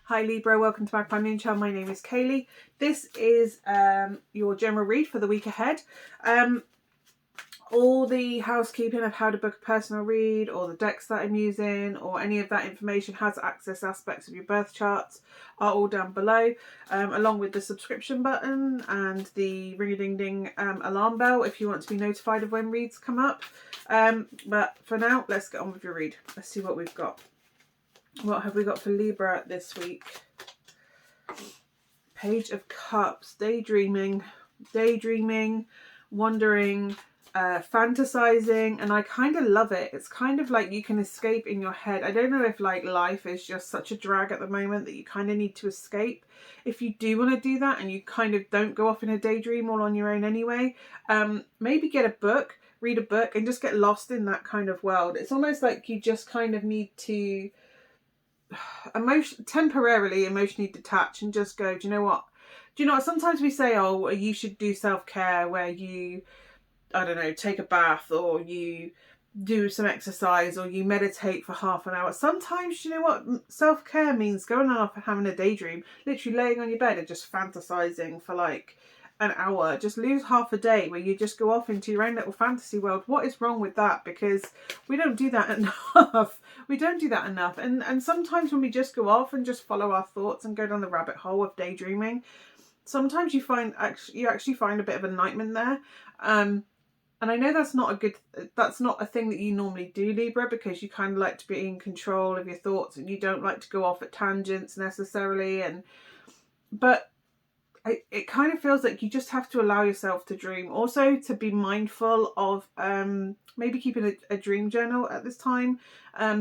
Hi Libra, welcome to Magpie Moonchild. My name is Kayleigh. This is your general read for the week ahead. All the housekeeping of how to book a personal read, or the decks that I'm using, or any of that information, how to access aspects of your birth charts, are all down below, along with the subscription button and the ring-a-ding-ding alarm bell if you want to be notified of when reads come up. But for now, let's get on with your read. Let's see what we've got. What have we got for Libra this week? Page of Cups, daydreaming, wandering, fantasizing, and I kind of love it. It's kind of like you can escape in your head. I don't know if like life is just such a drag at the moment that you kind of need to escape. If you do want to do that and you kind of don't go off in a daydream all on your own anyway, maybe get a book, read a book, and just get lost in that kind of world. It's almost like you just kind of need to temporarily emotionally detach and just go, do you know what? Sometimes we say, oh, you should do self-care where you, I don't know, take a bath, or you do some exercise, or you meditate for half an hour. Sometimes, you know what, self-care means going off and having a daydream, literally laying on your bed and just fantasizing for like an hour. Just lose half a day where you just go off into your own little fantasy world. What is wrong with that? Because we don't do that enough. We don't do that enough. And sometimes when we just go off and just follow our thoughts and go down the rabbit hole of daydreaming, sometimes you actually find a bit of enlightenment there. And I know that's not a thing that you normally do, Libra, because you kind of like to be in control of your thoughts and you don't like to go off at tangents necessarily. But it kind of feels like you just have to allow yourself to dream. Also, to be mindful of maybe keeping a dream journal at this time.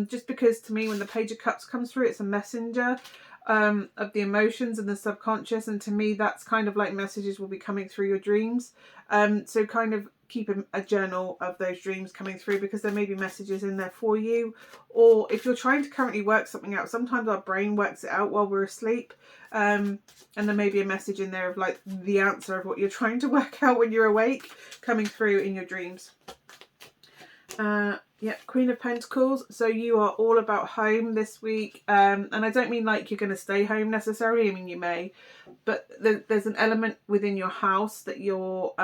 Just because to me, when the Page of Cups comes through, it's a messenger of the emotions and the subconscious. And to me, that's kind of like messages will be coming through your dreams. So kind of keep a journal of those dreams coming through, because there may be messages in there for you. Or if you're trying to currently work something out, sometimes our brain works it out while we're asleep. And there may be a message in there of like the answer of what you're trying to work out when you're awake coming through in your dreams. Yeah, Queen of Pentacles. So you are all about home this week. And I don't mean like you're going to stay home necessarily. I mean, you may. But there's an element within your house that you're...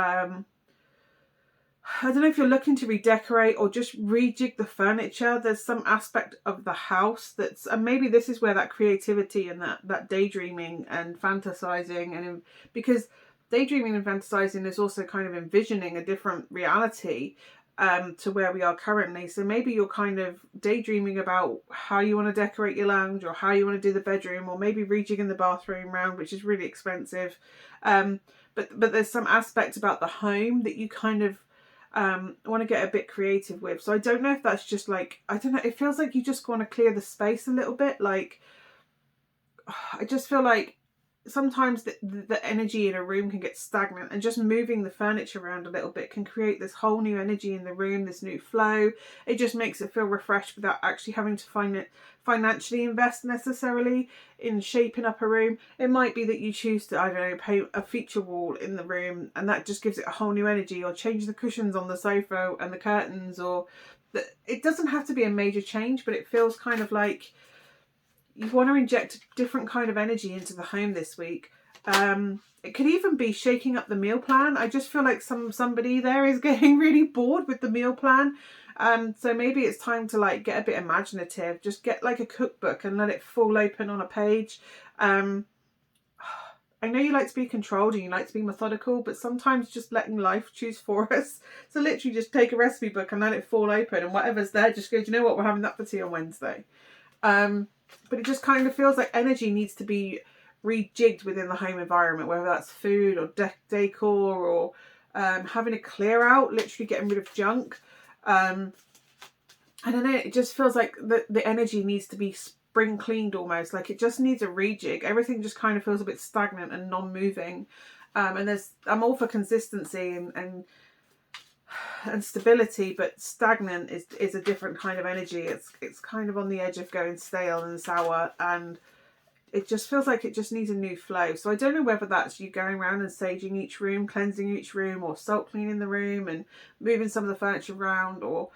I don't know if you're looking to redecorate or just rejig the furniture. There's some aspect of the house that's, and maybe this is where that creativity and that daydreaming and fantasizing, and because daydreaming and fantasizing is also kind of envisioning a different reality to where we are currently. So maybe you're kind of daydreaming about how you want to decorate your lounge, or how you want to do the bedroom, or maybe rejigging the bathroom round, which is really expensive. But there's some aspect about the home that you kind of want to get a bit creative with. So I don't know if that's just like, I don't know, it feels like you just want to clear the space a little bit. Like, I just feel like sometimes the energy in a room can get stagnant, and just moving the furniture around a little bit can create this whole new energy in the room, this new flow. It just makes it feel refreshed without actually having to financially invest necessarily in shaping up a room. It might be that you choose to, I don't know, paint a feature wall in the room, and that just gives it a whole new energy, or change the cushions on the sofa and the curtains, or it doesn't have to be a major change, but it feels kind of like you want to inject a different kind of energy into the home this week. It could even be shaking up the meal plan. I just feel like somebody there is getting really bored with the meal plan. So maybe it's time to like get a bit imaginative. Just get like a cookbook and let it fall open on a page. I know you like to be controlled and you like to be methodical, but sometimes just letting life choose for us. So literally just take a recipe book and let it fall open, and whatever's there, just go, do you know what, we're having that for tea on Wednesday. But it just kind of feels like energy needs to be rejigged within the home environment, whether that's food or decor, or having a clear out, literally getting rid of junk. I don't know, it just feels like the energy needs to be spring cleaned almost, like it just needs a rejig. Everything just kind of feels a bit stagnant and non-moving. And I'm all for consistency and stability, but stagnant is a different kind of energy. It's kind of on the edge of going stale and sour, and it just feels like it just needs a new flow. So I don't know whether that's you going around and saging each room, cleansing each room, or salt cleaning the room and moving some of the furniture around, or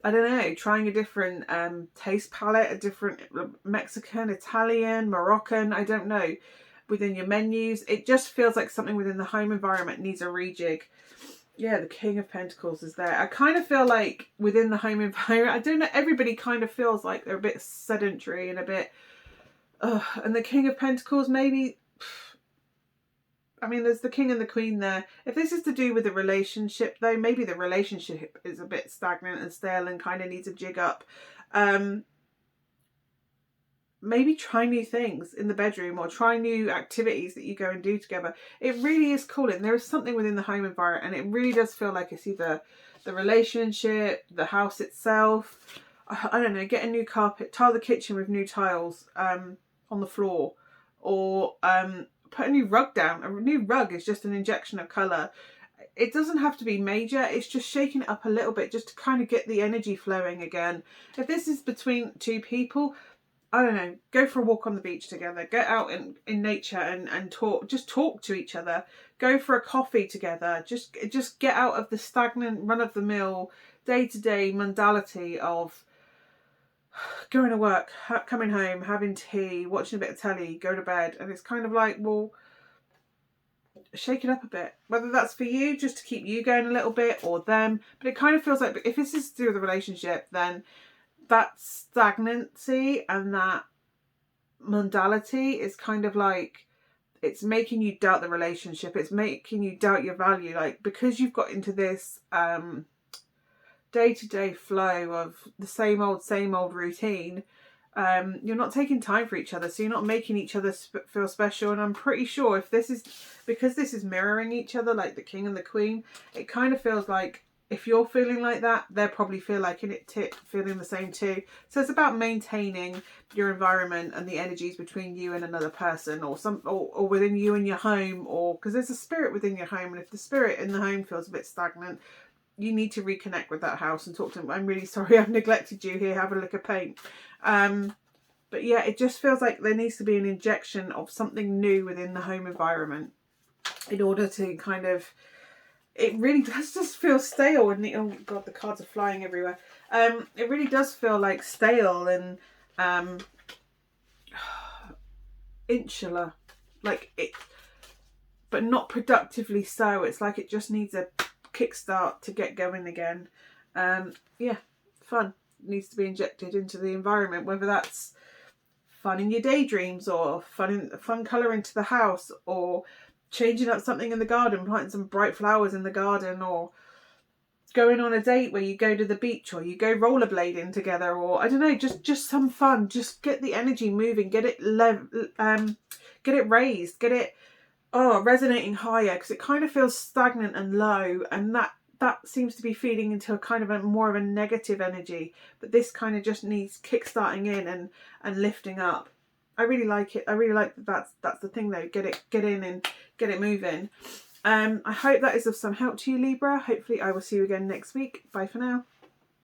I don't know, trying a different taste palette, a different Mexican, Italian, Moroccan, I don't know, within your menus. It just feels like something within the home environment needs a rejig. Yeah, the King of Pentacles is there. I kind of feel like within the home environment, I don't know, everybody kind of feels like they're a bit sedentary and a bit, and the King of Pentacles maybe, I mean, there's the King and the Queen there. If this is to do with the relationship, though, maybe the relationship is a bit stagnant and stale and kind of needs a jig up. Maybe try new things in the bedroom or try new activities that you go and do together. It really is cool. And there is something within the home environment, and it really does feel like it's either the relationship, the house itself. I don't know, get a new carpet, tile the kitchen with new tiles on the floor, or put a new rug down. A new rug is just an injection of colour. It doesn't have to be major. It's just shaking it up a little bit just to kind of get the energy flowing again. If this is between two people, I don't know, go for a walk on the beach together, get out in nature and talk, just talk to each other, go for a coffee together, just get out of the stagnant, run-of-the-mill, day-to-day mundality of going to work, coming home, having tea, watching a bit of telly, go to bed. And it's kind of like, well, shake it up a bit. Whether that's for you, just to keep you going a little bit, or them. But it kind of feels like, if this is to do with the relationship, then that stagnancy and that mundality is kind of like, it's making you doubt the relationship. It's making you doubt your value. Like, because you've got into this day-to-day flow of the same old routine, you're not taking time for each other, so you're not making each other feel special. And I'm pretty sure if this is, because this is mirroring each other, like the King and the Queen, it kind of feels like if you're feeling like that, they'll probably feel like feeling the same too. So it's about maintaining your environment and the energies between you and another person, or within you and your home, or because there's a spirit within your home, and if the spirit in the home feels a bit stagnant, you need to reconnect with that house and talk to them. I'm really sorry I've neglected you here. Have a look at paint. But yeah, it just feels like there needs to be an injection of something new within the home environment in order to kind of, it really does just feel stale. And oh god, the cards are flying everywhere. It really does feel like stale and insular, like it, but not productively so. It's like it just needs a kickstart to get going again. Yeah, fun needs to be injected into the environment, whether that's fun in your daydreams, or fun colour into the house, or changing up something in the garden, planting some bright flowers in the garden, or going on a date where you go to the beach, or you go rollerblading together, or I don't know, just some fun. Just get the energy moving, get it raised, get it resonating higher, because it kind of feels stagnant and low, and that seems to be feeding into a kind of more of a negative energy. But this kind of just needs kickstarting in and lifting up. I really like it. I really like that's the thing though. Get in and get it moving. I hope that is of some help to you, Libra. Hopefully I will see you again next week. Bye for now.